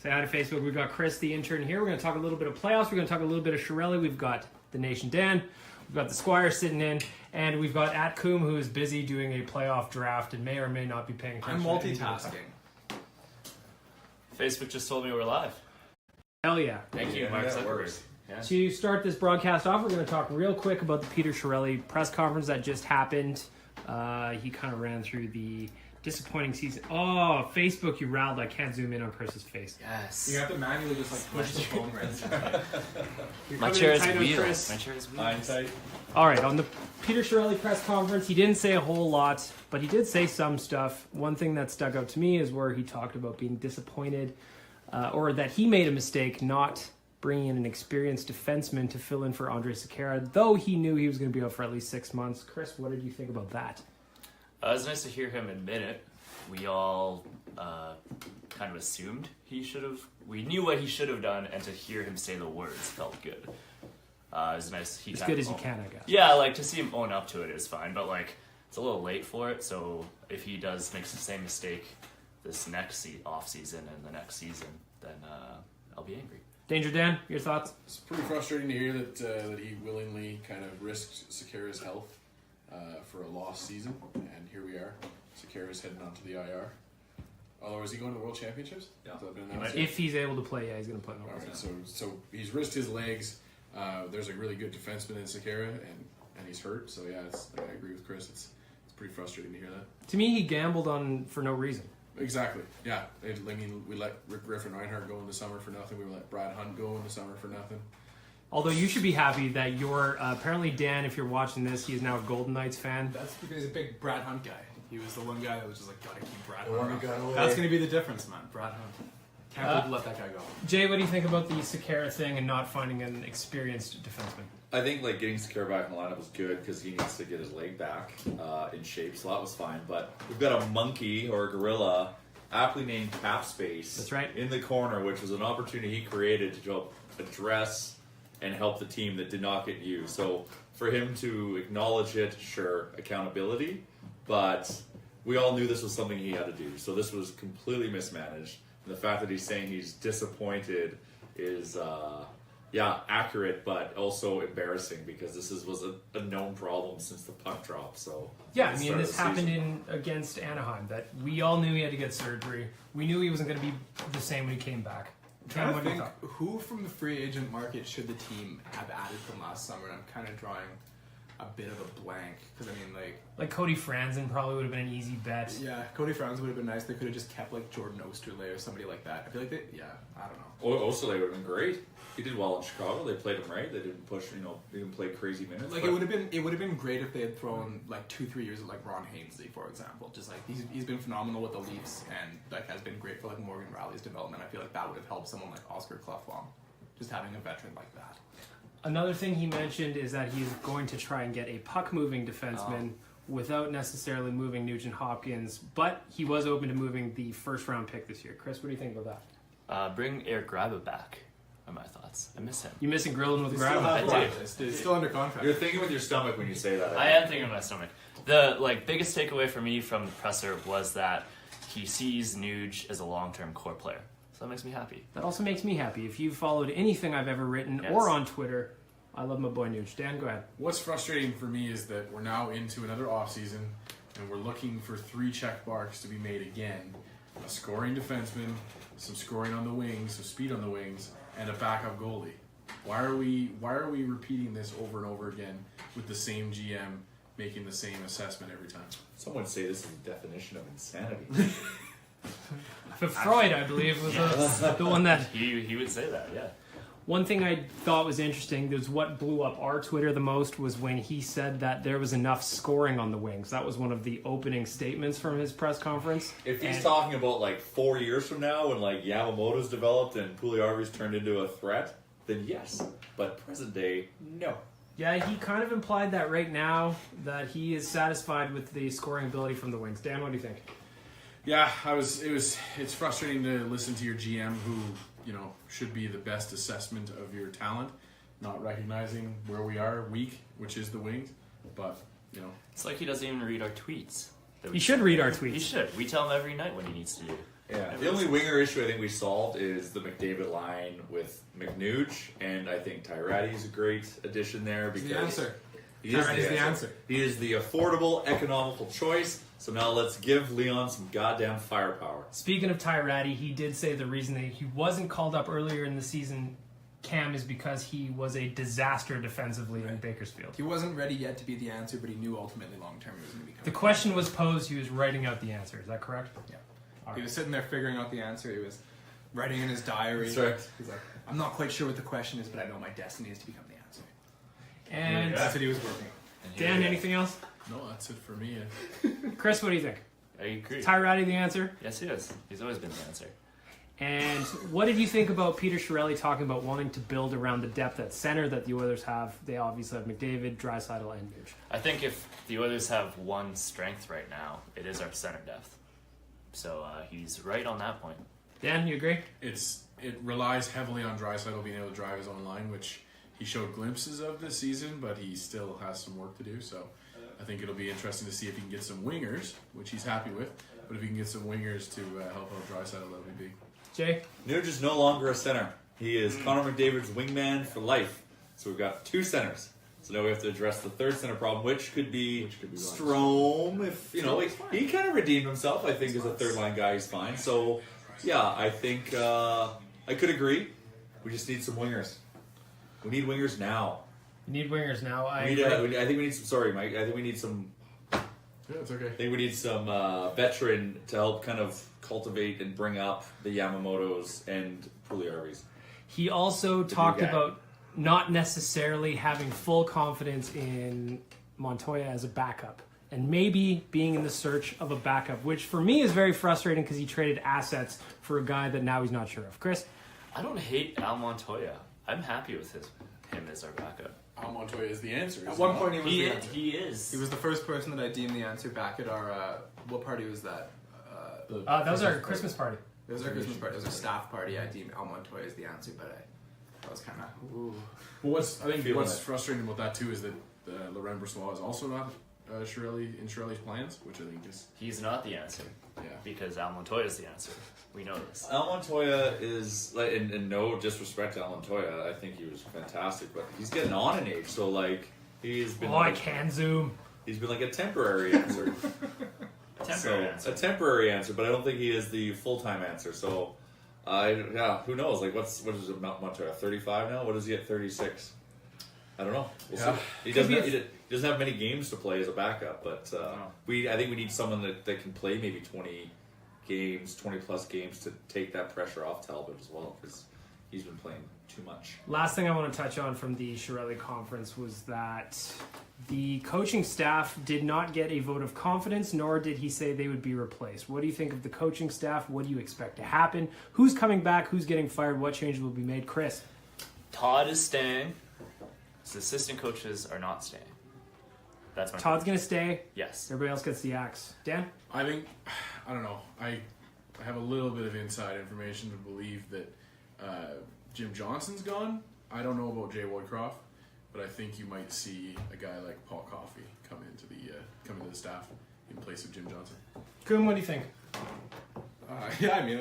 Say hi to Facebook. We've got Chris, the intern, here. We're going to talk a little bit of playoffs. We're going to talk a little bit of Chiarelli. We've got the Nation Dan. We've got the Squire sitting in. And we've got Atcombe, who is busy doing a playoff draft and may or may not be paying attention. I'm multitasking. Facebook just told me we're live. Hell yeah. Thank you, Mark Zuckerberg. Yeah. To start this broadcast off, we're going to talk real quick about the Peter Chiarelli press conference that just happened. He kind of ran through the disappointing season. Oh, Facebook, you rattled. I can't zoom in on Chris's face. Yes. You have to manually just like push the phone right now. My chair is tight on wheel. Chris. My chair is wheel. Hindsight. All right, on the Peter Chiarelli press conference, he didn't say a whole lot, but he did say some stuff. One thing that stuck out to me is where he talked about being disappointed or that he made a mistake not bringing in an experienced defenseman to fill in for Andre Sekera, though he knew he was going to be out for at least 6 months. Chris, what did you think about that? It was nice to hear him admit it. We all kind of assumed he should have. We knew what he should have done, and to hear him say the words felt good. It was nice. As good as you can, I guess. Yeah, like to see him own up to it is fine, but like it's a little late for it. So if he does makes the same mistake this next off season and the next season, then I'll be angry. Danger Dan, your thoughts? It's pretty frustrating to hear that he willingly kind of risked Sekera's health for a lost season, and here we are. Sekera's heading on to the IR. Oh, is he going to the World Championships? Yeah. Has that been announced? If he's able to play, yeah, he's going to play. All right, so he's risked his legs. There's a really good defenseman in Sekera, and he's hurt. So yeah, I agree with Chris. It's pretty frustrating to hear that. To me, he gambled on for no reason. Exactly. Yeah. I mean, we let Rick Griffin Reinhardt go in the summer for nothing. We let Brad Hunt go in the summer for nothing. Although you should be happy that you're apparently Dan. If you're watching this, he is now a Golden Knights fan. That's because he's a big Brad Hunt guy. He was the one guy that was just like, gotta keep Brad The one Hunt. who got away. That's gonna be the difference, man. Brad Hunt. Can't believe you let that guy go. Jay, what do you think about the Sekera thing and not finding an experienced defenseman? I think like getting Sekera back in the lineup was good because he needs to get his leg back in shape, so that was fine. But we've got a monkey or a gorilla, aptly named Cap Space, That's right. in the corner, which was an opportunity he created to help address and help the team that did not get used. So for him to acknowledge it, sure, accountability, but we all knew this was something he had to do. So this was completely mismanaged. And the fact that he's saying he's disappointed is, accurate, but also embarrassing because this was a known problem since the puck drop. So Yeah, at I the mean, start of this the happened season. against Anaheim. That we all knew he had to get surgery. We knew he wasn't going to be the same when he came back. I'm trying what to do you think who from the free agent market should the team have added from last summer, and I'm kind of drawing a bit of a blank because I mean, like Cody Franzen probably would have been an easy bet. yeah, Cody Franz would have been nice. They could have just kept like Jordan Osterley or somebody like that. I feel like I don't know. Osterley would have been great. He did well in Chicago. They played him right. They didn't push, they didn't play crazy minutes. Like but it would have been great if they had thrown like 2-3 years of like Ron Hainsley, for example. Just like he's been phenomenal with the Leafs and like has been great for like Morgan Rowley's development. I feel like that would have helped someone like Oscar Klefbom, just having a veteran like that. Another thing he mentioned is that he's going to try and get a puck-moving defenseman without necessarily moving Nugent Hopkins, but he was open to moving the first-round pick this year. Chris, what do you think about that? Bring Eric Graba back. Are my thoughts. I miss him. You missing grilling with Still Grab? have I one. It's still under contract. You're thinking with your stomach when you say that. I am thinking of my stomach. The biggest takeaway for me from the presser was that he sees Nuge as a long-term core player. So that makes me happy. That also makes me happy. If you've followed anything I've ever written Yes. or on Twitter, I love my boy Nuge. Dan, go ahead. What's frustrating for me is that we're now into another offseason, and we're looking for 3 check marks to be made again. A scoring defenseman, some scoring on the wings, some speed on the wings, and a backup goalie. Why are we repeating this over and over again with the same GM making the same assessment every time? Some would say this is the definition of insanity. Freud, I believe, was the one that... He would say that, yeah. One thing I thought was interesting, was what blew up our Twitter the most was when he said that there was enough scoring on the wings. That was one of the opening statements from his press conference. If he's And- talking about like 4 years from now when like Yamamoto's developed and Pugliarvi's turned into a threat, then yes. But present day, no. Yeah, he kind of implied that right now that he is satisfied with the scoring ability from the wings. Dan, what do you think? Yeah, it's frustrating to listen to your GM who, should be the best assessment of your talent, not recognizing where we are weak, which is the wings. But, It's like he doesn't even read our tweets. He should read our tweets. He should. We tell him every night what he needs to do. Yeah, the only winger issue I think we solved is the McDavid line with McNuge, and I think Tyrati is a great addition there because the answer. He is Tyrati's the answer. He is the affordable, economical choice. So now let's give Leon some goddamn firepower. Speaking of Tyrati, he did say the reason that he wasn't called up earlier in the season, Cam, is because he was a disaster defensively in Bakersfield. He wasn't ready yet to be the answer, but he knew ultimately long term he was going to be The coming. question was posed, he was writing out the answer. Is that correct? Yeah. All He right. was sitting there figuring out the answer. He was writing in his diary. That's right. He's like, I'm not quite sure what the question is, but I know my destiny is to become the answer. And That's what he was working on. And here Dan, we go. anything else? No, that's it for me. Chris, what do you think? I agree. Tyrati the answer? Yes, he is. He's always been the answer. And what did you think about Peter Chiarelli talking about wanting to build around the depth at center that the Oilers have? They obviously have McDavid, Draisaitl, and Nuge. I think if the Oilers have one strength right now, it is our center depth. So he's right on that point. Dan, you agree? It relies heavily on Draisaitl being able to drive his own line, which he showed glimpses of this season, but he still has some work to do. So I think it'll be interesting to see if he can get some wingers, which he's happy with. But if he can get some wingers to help out Draisaitl, that'll be big. Jay? Nuge is no longer a center. He is Connor McDavid's wingman for life. So we've got two centers. So now we have to address the third center problem, which could be Strome. If you know, he kind of redeemed himself. I think as a third line guy, he's fine. So yeah, I think I could agree. We just need some wingers. We need wingers now. You need wingers now. I I think we need some. Sorry, Mike. I think we need some. Yeah, it's okay. I think we need some veteran to help kind of cultivate and bring up the Yamamotos and Pugliarvis. He also talked guy. about not necessarily having full confidence in Montoya as a backup and maybe being in the search of a backup, which for me is very frustrating because he traded assets for a guy that now he's not sure of. Chris? I don't hate Al Montoya. I'm happy with him as our backup. Al Montoya is the answer. At one point, he was He the is. answer. He is. He was the first person that I deemed the answer back at our what party was that? That was our Christmas party. It was our Christmas party. It was a staff party. I deemed Al Montoya as the answer, but I was kind of ooh. Well, I think Feeling what's it. frustrating about that too is that Laurent Brossoit is also not Shirley's plans, which I think is He's not the answer yeah. because Al Montoya is the answer. We know this. Al Montoya is, like, and no disrespect to Al Montoya, I think he was fantastic, but he's getting on in age, so like he's been Oh, I like, can zoom. he's been like a temporary answer. Temporary So, answer. a temporary answer, but I don't think he is the full time answer. So, who knows? Like, what is it, Montoya? 35 now? What is he at 36? I don't know. We'll Yeah. see. He Could doesn't. be He doesn't have many games to play as a backup, but No. I think we need someone that can play maybe 20 games, 20 plus games to take that pressure off Talbot as well, because he's been playing too much. Last thing I want to touch on from the Chiarelli conference was that the coaching staff did not get a vote of confidence, nor did he say they would be replaced. What do you think of the coaching staff? What do you expect to happen? Who's coming back? Who's getting fired? What changes will be made? Chris? Todd is staying. His assistant coaches are not staying. That's my Todd's going to stay. Yes. Everybody else gets the axe. Dan? I think I don't know. I have a little bit of inside information to believe that Jim Johnson's gone. I don't know about Jay Woodcroft, but I think you might see a guy like Paul Coffey come into the staff in place of Jim Johnson. Koom, what do you think? Yeah, I mean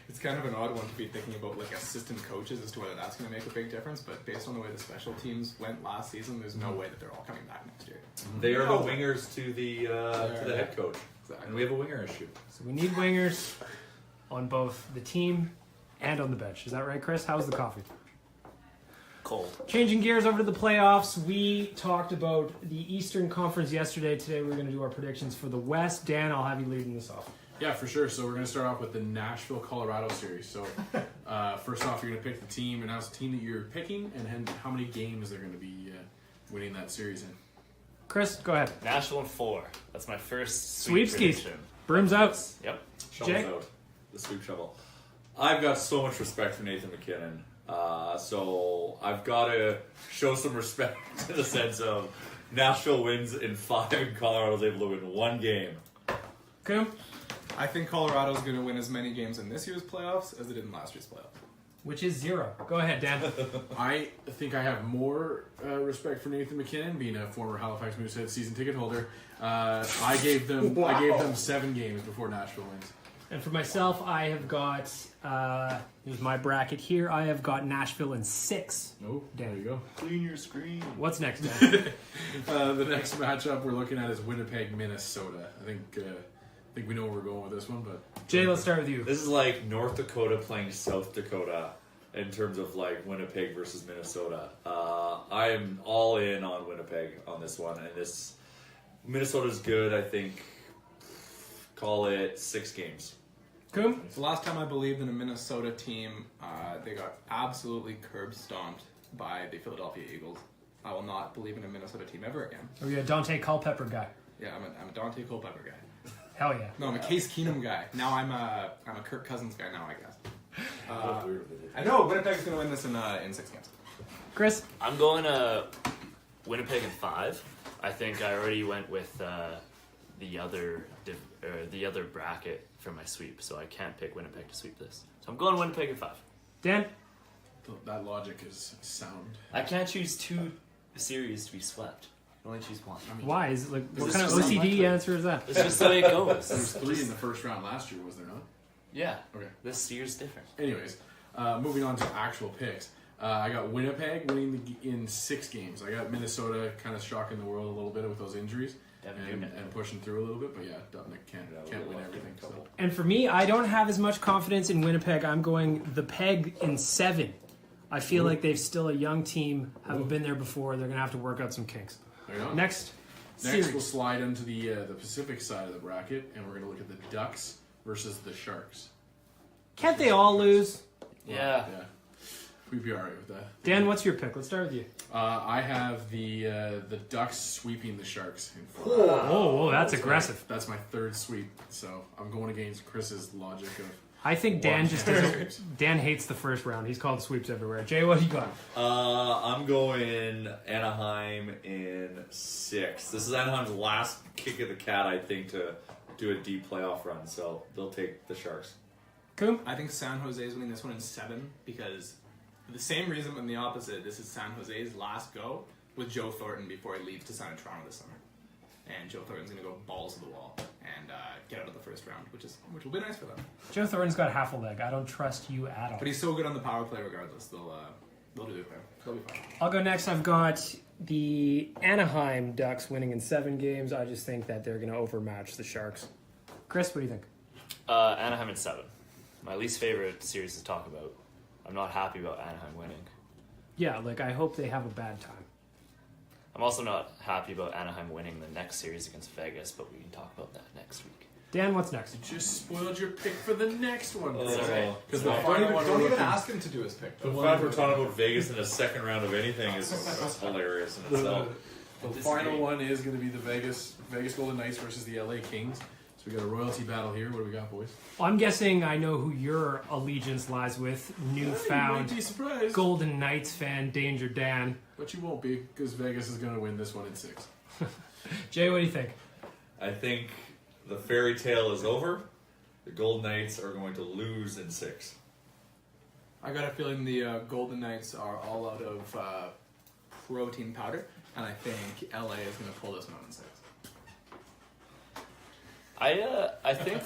it's kind of an odd one to be thinking about like assistant coaches as to whether that's going to make a big difference. But based on the way the special teams went last season, there's no way that they're all coming back next year. They are No. the wingers to the head coach, Exactly. and we have a winger issue. So we need wingers on both the team and on the bench. Is that right, Chris? How's the coffee? Cold. Changing gears over to the playoffs, we talked about the Eastern Conference yesterday. Today we're going to do our predictions for the West. Dan, I'll have you leading this off. Yeah, for sure. So we're going to start off with the Nashville, Colorado series. So first off, you're going to pick the team, announce the team that you're picking, and how many games they're going to be winning that series in. Chris, go ahead. Nashville in 4. That's my first Sweepskis. prediction. Broom's out. Yep. Shovel's Jay? out. The sweep shovel. I've got so much respect for Nathan McKinnon. So I've got to show some respect in the sense of Nashville wins in 5 and Colorado's able to win 1 game. Koom? I think Colorado's going to win as many games in this year's playoffs as they did in last year's playoffs. Which is 0. Go ahead, Dan. I think I have more respect for Nathan McKinnon, being a former Halifax Moosehead season ticket holder. I gave them 7 games before Nashville wins. And for myself, I have got, here's my bracket here. I have got Nashville in 6. Oh, there you go. Clean your screen. What's next, Dan? The next matchup we're looking at is Winnipeg, Minnesota. I think we know where we're going with this one, but Jay, let's start with you. This is like North Dakota playing South Dakota in terms of like Winnipeg versus Minnesota. I am all in on Winnipeg on this one, and this Minnesota's good. I think call it 6 games. Coom? So last time I believed in a Minnesota team, they got absolutely curb stomped by the Philadelphia Eagles. I will not believe in a Minnesota team ever again. Oh, yeah, Dante Culpepper guy. Yeah, I'm a Dante Culpepper guy. Hell yeah. No, I'm a Case Keenum guy. Now I'm a Kirk Cousins guy now, I guess. I know Winnipeg's going to win this in 6 games. Chris? I'm going to Winnipeg in 5. I think I already went with the other bracket for my sweep, so I can't pick Winnipeg to sweep this. So I'm going Winnipeg in 5. Dan? that logic is sound. I can't choose 2 series to be swept. I can only choose 1. Why? Is it like what Is kind of this just OCD like- answer is that? It's just the way it goes. There was 3 in the first round last year, was there not? Yeah. Okay. This year's different. Anyways, moving on to actual picks. I got Winnipeg winning in 6 games. I got Minnesota kind of shocking the world a little bit with those injuries Devin and Dubnyk. pushing through a little bit. But yeah, Dubnyk can't win everything. So. And for me, I don't have as much confidence in Winnipeg. I'm going the Peg in 7. I feel like they've still a young team, haven't been there before. They're going to have to work out some kinks. There you go. Next Next, series. we'll slide into the Pacific side of the bracket, and we're going to look at the Ducks versus the Sharks. Can't they all lose? Yeah. Yeah. We'd be all right with that. Dan, what's your pick? Let's start with you. I have the Ducks sweeping the Sharks in 4. Oh, that's aggressive. That's my 3rd sweep, so I'm going against Chris's logic of. I think Dan One just chance doesn't. sweeps. Dan hates the first round. He's called sweeps everywhere. Jay, what do you got? I'm going Anaheim in 6. This is Anaheim's last kick of the cat, I think, to do a deep playoff run. So they'll take the Sharks. Coom? I think San Jose is winning this one in 7 because for the same reason, but in the opposite. This is San Jose's last go with Joe Thornton before he leaves to sign in Toronto this summer. And Joe Thornton's going to go balls to the wall and get out of the first round, which will be nice for them. Joe Thornton's got half a leg. I don't trust you at all. But he's so good on the power play regardless. They'll do their thing. They'll be fine. I'll go next. I've got the Anaheim Ducks winning in 7 games. I just think that they're going to overmatch the Sharks. Chris, what do you think? Anaheim in 7. My least favorite series to talk about. I'm not happy about Anaheim winning. Yeah, like I hope they have a bad time. I'm also not happy about Anaheim winning the next series against Vegas, but we can talk about that next week. Dan, what's next? You just spoiled your pick for the next one. It's alright. Because the final one. Don't we're even looking- ask him to do his pick. The fact we're talking about Vegas in the second round of anything is hilarious in itself. The final one is going to be the Vegas Golden Knights versus the LA Kings. So we got a royalty battle here. What do we got, boys? Well, I'm guessing I know who your allegiance lies with. You might Newfound be surprised, Golden Knights fan, Danger Dan. but you won't be because Vegas is going to win this one in 6. Jay, what do you think? I think the fairy tale is over. The Golden Knights are going to lose in 6. I got a feeling the Golden Knights are all out of protein powder, and I think LA is going to pull this one out in 6. I think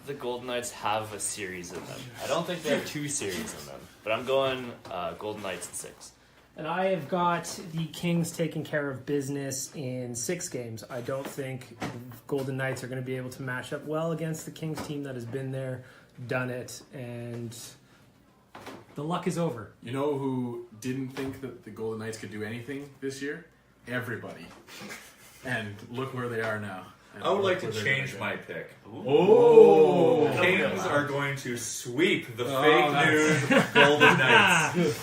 the Golden Knights have a series in them. I don't think they have 2 series in them, but I'm going Golden Knights in 6. And I have got the Kings taking care of business in 6 games. I don't think the Golden Knights are going to be able to match up well against the Kings team that has been there, done it, and the luck is over. You know who didn't think that the Golden Knights could do anything this year? Everybody. And look where they are now. And I would like look to where they're change gonna my pick. Oh! The Kings are going to sweep the Oh, fake that's- news Golden Knights.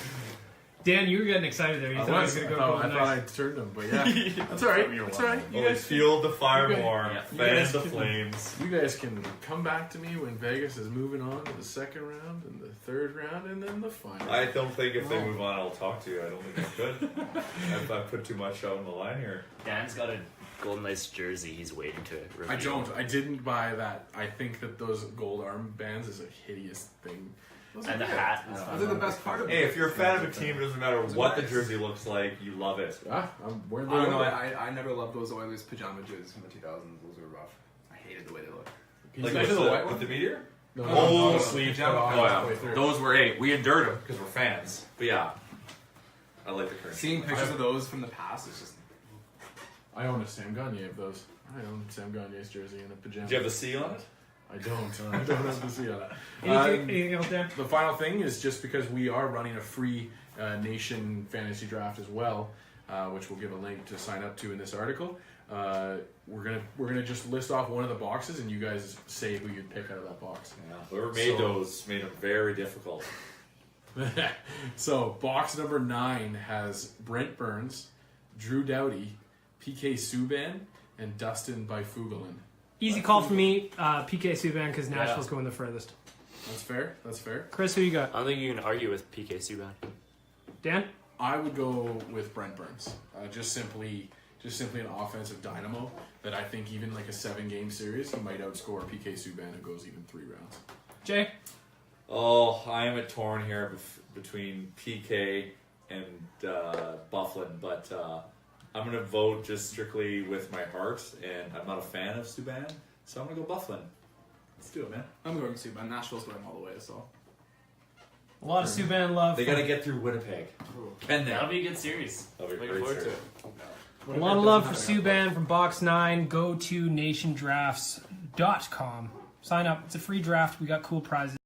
Dan, you were getting excited there. You go. thought I was going to go I Golden thought Knights. I turned them, but yeah. That's alright. That's alright. You Oh, guys fueled the fire you guys- more, yeah. fan guys the can- flames. You guys can come back to me when Vegas is moving on to the 2nd round and the 3rd round and then the final. I don't think if they move on, I'll talk to you. I don't think I could. I put too much out on the line here. Dan's got a Golden Knights jersey he's waiting to reveal. I don't. I didn't buy that. I think that those gold armbands is a hideous thing. And the hat. is Those are the best part of it. Hey, if you're a fan of a team, it doesn't matter what the jersey looks like, you love it. Ah, I'm wearing I don't know. the I never loved those Oilers pajama jerseys from the 2000s. Those were rough. I hated the way they looked. Like Is with it the white one? the meteor? No, Oh, the sleeve cut off Oh halfway yeah, through. those were we endured them because we're fans. But yeah, I like the current. Seeing pictures of those from the past is just. I own a Sam Gagne of those. I own Sam Gagne's jersey and a pajama. Do you have the C on it? I don't. I don't have the C on it. Anything else, Dan? The final thing is just because we are running a free nation fantasy draft as well, which we'll give a link to sign up to in this article. We're gonna just list off one of the boxes, and you guys say who you'd pick out of that box. Yeah, whoever made So- those made them very difficult. So box number 9 has Brent Burns, Drew Doughty, PK Subban, and Dustin Byfuglien. Easy call for me, PK Subban, because Nashville's going the furthest. That's fair. That's fair. Chris, who you got? I don't think you can argue with PK Subban. Dan? I would go with Brent Burns. Just simply an offensive dynamo that I think even like a 7-game series, he might outscore PK Subban who goes even 3 rounds. Jay? Oh, I am torn here between PK and Byfuglien, but I'm going to vote just strictly with my heart, and I'm not a fan of Subban, so I'm going to go Byfuglien. Let's do it, man. I'm going to, but Nashville's going all the way, so. A lot of Subban love. They got to get through Winnipeg. And That'll then be a good series. That'll be a Looking great forward to series. it. A lot of love for Subban from Box 9. Go to nationdrafts.com. Sign up. It's a free draft. We got cool prizes.